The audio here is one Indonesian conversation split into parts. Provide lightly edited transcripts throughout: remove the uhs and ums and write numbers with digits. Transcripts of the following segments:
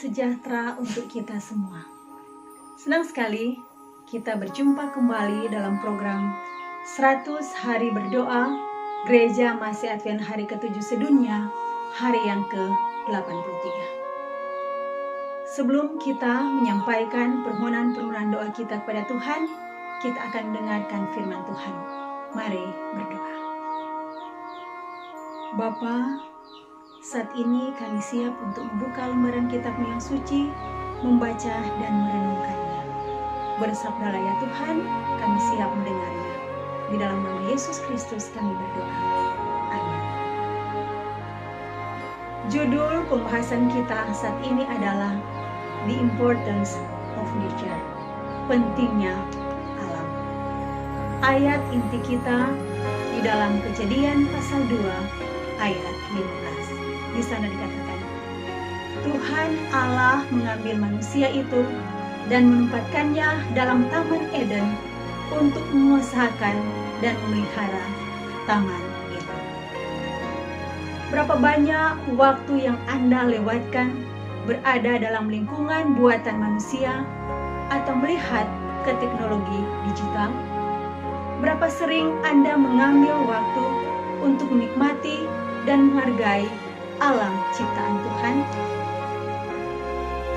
sejahtera untuk kita semua. Senang sekali kita berjumpa kembali dalam program 100 Hari Berdoa Gereja Masih Advent Hari ke-7 Sedunia, hari yang ke-83. Sebelum kita menyampaikan permohonan-permohonan doa kita kepada Tuhan, kita akan mendengarkan firman Tuhan. Mari berdoa. Bapa, saat ini kami siap untuk membuka lembaran kitab-Mu yang suci, membaca dan merenungkannya. Bersabdalah ya Tuhan, kami siap mendengarnya. Di dalam nama Yesus Kristus kami berdoa. Amin. Judul pembahasan kita saat ini adalah The Importance of Nature. Pentingnya alam. Ayat inti kita di dalam Kejadian pasal 2 ayat 15. Di sana dikatakan, Tuhan Allah mengambil manusia itu dan menempatkannya dalam Taman Eden untuk menguasakan dan memelihara taman itu. Berapa banyak waktu yang Anda lewatkan berada dalam lingkungan buatan manusia atau melihat ke teknologi digital? Berapa sering Anda mengambil waktu untuk menikmati dan menghargai alam ciptaan Tuhan?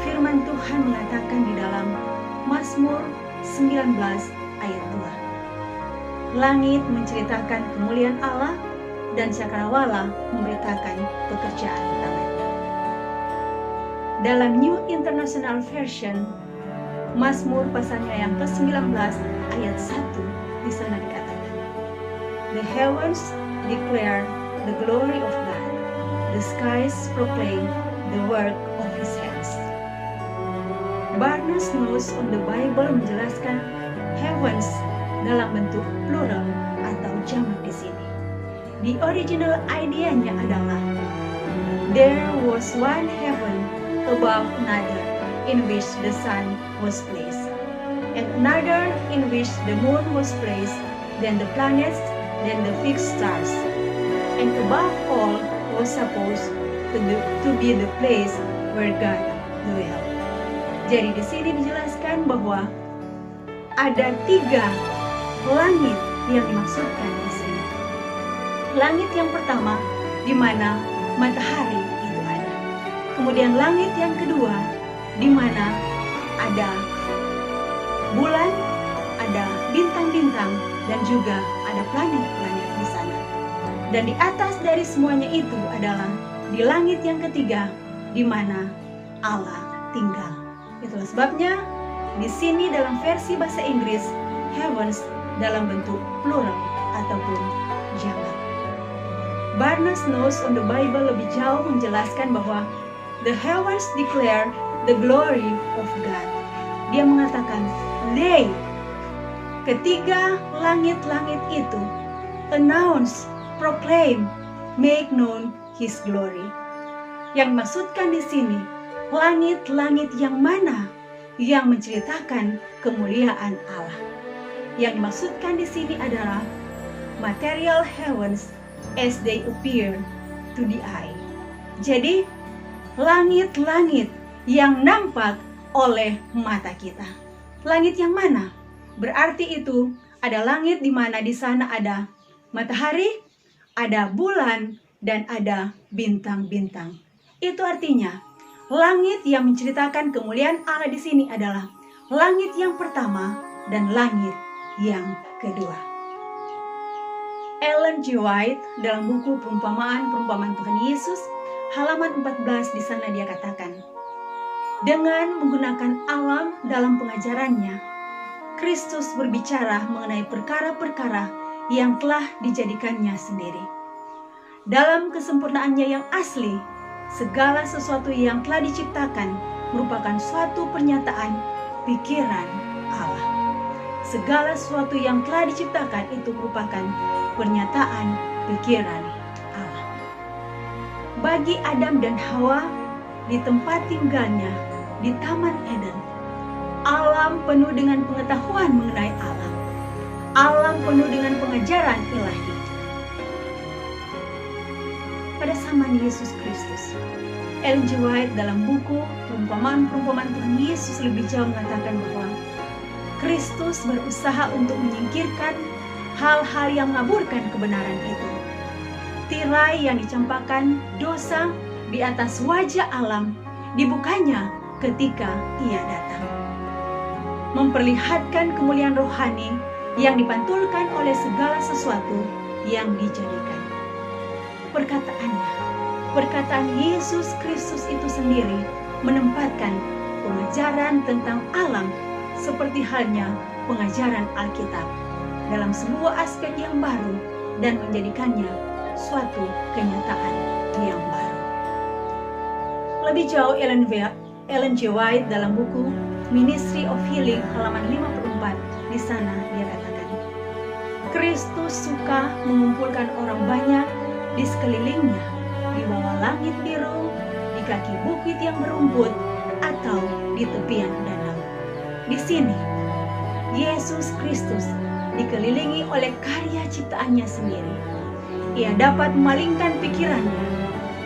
Firman Tuhan mengatakan di dalam Mazmur 19 ayat 2. Langit menceritakan kemuliaan Allah dan cakrawala memberitakan pekerjaan tangannya. Dalam New International Version, Mazmur pasalnya yang ke-19 ayat 1 di sana dikatakan, The heavens declare the glory of God. The skies proclaim the work of His hands. Barnes Notes on the Bible menjelaskan heavens dalam bentuk plural atau jamak di sini. The original idenya adalah there was one heaven above another in which the sun was placed, and another in which the moon was placed, then the planets, then the fixed stars, and above all was supposed to be the place where God dwelt. Jadi di sini dijelaskan bahwa ada 3 langit yang dimaksudkan di sini. Langit yang pertama di mana matahari itu ada. Kemudian langit yang kedua di mana ada bulan, ada bintang-bintang dan juga ada planet-planet di sana. Dan di atas dari semuanya itu adalah di langit yang ketiga di mana Allah tinggal. Itulah sebabnya di sini dalam versi bahasa Inggris heavens dalam bentuk plural ataupun jamak. Barnes Notes on the Bible lebih jauh menjelaskan bahwa the heavens declare the glory of God. Dia mengatakan they, ketiga langit-langit itu announce, proclaim, make known His glory. Yang dimaksudkan di sini, langit-langit yang mana yang menceritakan kemuliaan Allah. Yang dimaksudkan di sini adalah material heavens as they appear to the eye. Jadi, langit-langit yang nampak oleh mata kita. Langit yang mana? Berarti itu ada langit di mana di sana ada matahari, ada bulan, dan ada bintang-bintang. Itu artinya, langit yang menceritakan kemuliaan Allah di sini adalah langit yang pertama dan langit yang kedua. Ellen G. White dalam buku Perumpamaan Tuhan Yesus, halaman 14 di sana dia katakan, dengan menggunakan alam dalam pengajarannya, Kristus berbicara mengenai perkara-perkara yang telah dijadikannya sendiri. Dalam kesempurnaannya yang asli, segala sesuatu yang telah diciptakan merupakan suatu pernyataan pikiran Allah. Segala sesuatu yang telah diciptakan itu merupakan pernyataan pikiran Allah. Bagi Adam dan Hawa di tempat tinggalnya di Taman Eden, alam penuh dengan pengetahuan mengenai Allah. Alam penuh dengan pengajaran ilahi. Pada zaman Yesus Kristus, Ellen G. White dalam buku Perumpamaan-Perumpamaan Tuhan Yesus lebih jauh mengatakan bahwa Kristus berusaha untuk menyingkirkan hal-hal yang mengaburkan kebenaran itu. Tirai yang dicampakkan dosa di atas wajah alam dibukanya ketika Ia datang. Memperlihatkan kemuliaan rohani yang dipantulkan oleh segala sesuatu yang dijadikan. Perkataan Yesus Kristus itu sendiri menempatkan pengajaran tentang alam seperti halnya pengajaran Alkitab dalam sebuah aspek yang baru dan menjadikannya suatu kenyataan yang baru. Lebih jauh, Ellen G. White dalam buku Ministry of Healing halaman 54 di sana dia katakan, Kristus suka mengumpulkan orang banyak di sekelilingnya, di bawah langit biru, di kaki bukit yang berumput, atau di tepian danau. Di sini, Yesus Kristus dikelilingi oleh karya ciptaannya sendiri. Ia dapat memalingkan pikirannya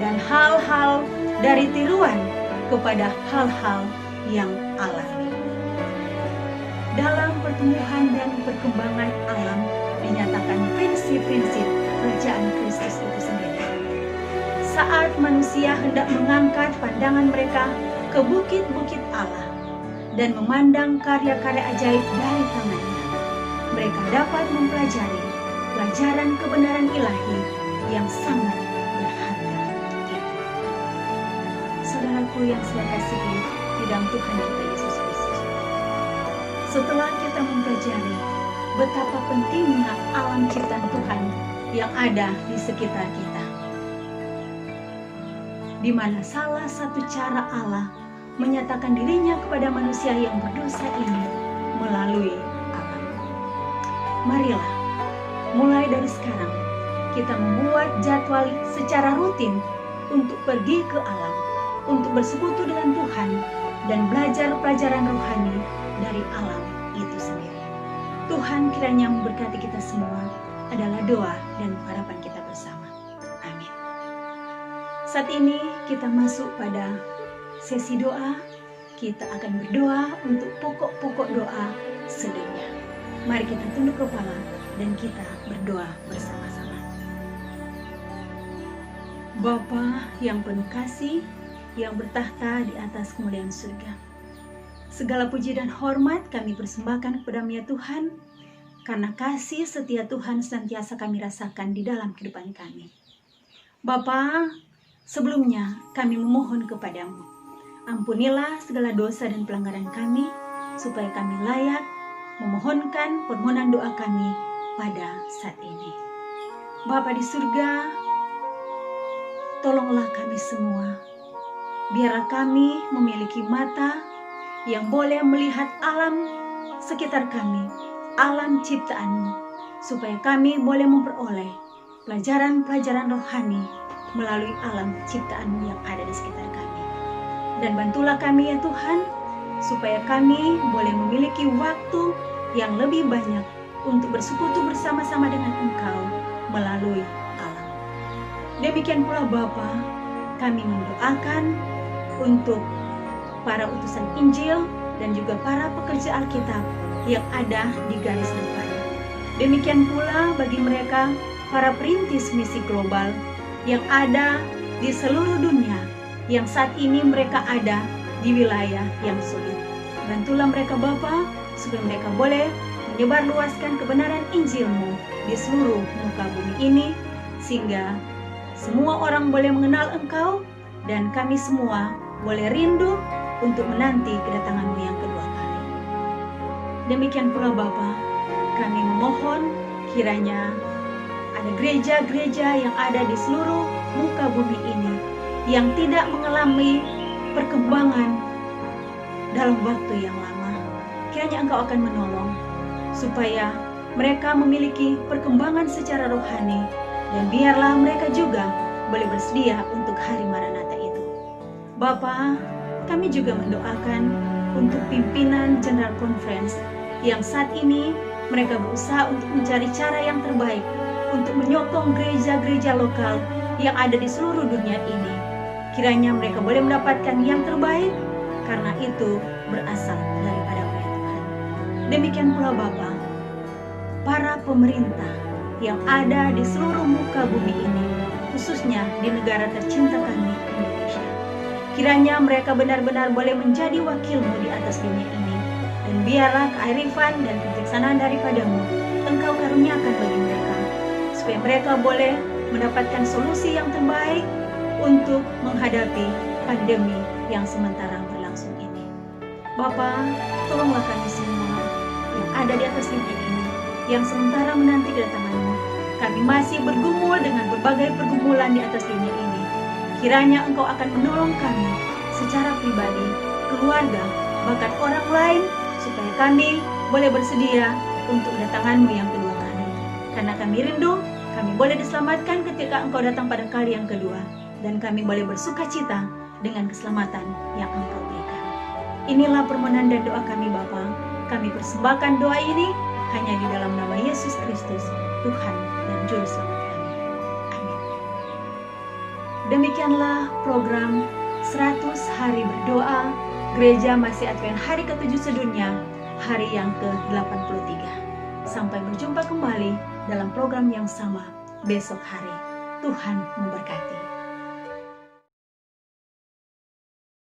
dan hal-hal dari tiruan kepada hal-hal yang alami. Dalam pertumbuhan dan perkembangan alam dinyatakan prinsip-prinsip kerajaan Kristus itu sendiri. Saat manusia hendak mengangkat pandangan mereka ke bukit-bukit Allah dan memandang karya-karya ajaib dari tangannya, mereka dapat mempelajari pelajaran kebenaran ilahi yang sangat berharga itu. Saudaraku yang saya kasihi di dalam Tuhan kita Yesus Kristus, setelah kita mempelajari betapa pentingnya alam ciptaan Tuhan yang ada di sekitar kita, di mana salah satu cara Allah menyatakan dirinya kepada manusia yang berdosa ini melalui alam. Marilah, mulai dari sekarang kita membuat jadwal secara rutin untuk pergi ke alam, untuk bersekutu dengan Tuhan dan belajar pelajaran rohani dari alam itu sendiri. Tuhan kiranya memberkati kita semua adalah doa dan harapan kita bersama. Amin. Saat ini kita masuk pada sesi doa. Kita akan berdoa untuk pokok-pokok doa sedunia. Mari kita tunduk kepala dan kita berdoa bersama-sama. Bapa yang penuh kasih, yang bertahta di atas kemuliaan surga, segala puji dan hormat kami persembahkan kepada-Mu ya Tuhan, karena kasih setia Tuhan senantiasa kami rasakan di dalam kehidupan kami. Bapa, sebelumnya kami memohon kepada-Mu, ampunilah segala dosa dan pelanggaran kami, supaya kami layak memohonkan permohonan doa kami pada saat ini. Bapa di surga, tolonglah kami semua. Biarlah kami memiliki mata yang boleh melihat alam sekitar kami, alam ciptaan-Mu, supaya kami boleh memperoleh pelajaran-pelajaran rohani melalui alam ciptaan-Mu yang ada di sekitar kami. Dan bantulah kami ya Tuhan, supaya kami boleh memiliki waktu yang lebih banyak untuk bersekutu bersama-sama dengan Engkau melalui alam. Demikian pula Bapa, kami mendoakan untuk para utusan Injil dan juga para pekerja Alkitab yang ada di garis depan. Demikian pula bagi mereka para perintis misi global yang ada di seluruh dunia, yang saat ini mereka ada di wilayah yang sulit. Bantulah mereka Bapa, supaya mereka boleh menyebarluaskan kebenaran Injil-Mu di seluruh muka bumi ini, sehingga semua orang boleh mengenal Engkau, dan kami semua boleh rindu untuk menanti kedatangan-Mu yang kedua kali. Demikian pula Bapa, kami memohon kiranya ada gereja-gereja yang ada di seluruh muka bumi ini yang tidak mengalami perkembangan dalam waktu yang lama. Kiranya Engkau akan menolong supaya mereka memiliki perkembangan secara rohani, dan biarlah mereka juga boleh bersedia untuk hari Maranatha itu. Bapa, kami juga mendoakan untuk pimpinan General Conference yang saat ini mereka berusaha untuk mencari cara yang terbaik untuk menyokong gereja-gereja lokal yang ada di seluruh dunia ini. Kiranya mereka boleh mendapatkan yang terbaik, karena itu berasal daripada Tuhan. Demikian pula Bapa, para pemerintah yang ada di seluruh muka bumi ini, khususnya di negara tercinta kami, Indonesia. Kiranya mereka benar-benar boleh menjadi wakilmu di atas dunia ini, dan biarlah kearifan dan kebijaksanaan daripadamu Engkau karuniakan bagi mereka, supaya mereka boleh mendapatkan solusi yang terbaik untuk menghadapi pandemi yang sementara berlangsung ini. Bapa, tolonglah kami semua yang ada di atas dunia ini, yang sementara menanti kedatangan-Mu. Kami masih bergumul dengan berbagai pergumulan di atas dunia ini. Kiranya Engkau akan menolong kami secara pribadi, keluarga, bahkan orang lain, supaya kami boleh bersedia untuk kedatangan-Mu yang kedua kali. Karena kami rindu, kami boleh diselamatkan ketika Engkau datang pada kali yang kedua, dan kami boleh bersuka cita dengan keselamatan yang Engkau berikan. Inilah permohonan dan doa kami Bapa. Kami persembahkan doa ini hanya di dalam nama Yesus Kristus, Tuhan dan Juru Selamat kami. Amin. Demikianlah program 100 Hari Berdoa Gereja Masih Advent hari ke-7 sedunia, hari yang ke-83. Sampai berjumpa kembali dalam program yang sama besok hari. Tuhan memberkati.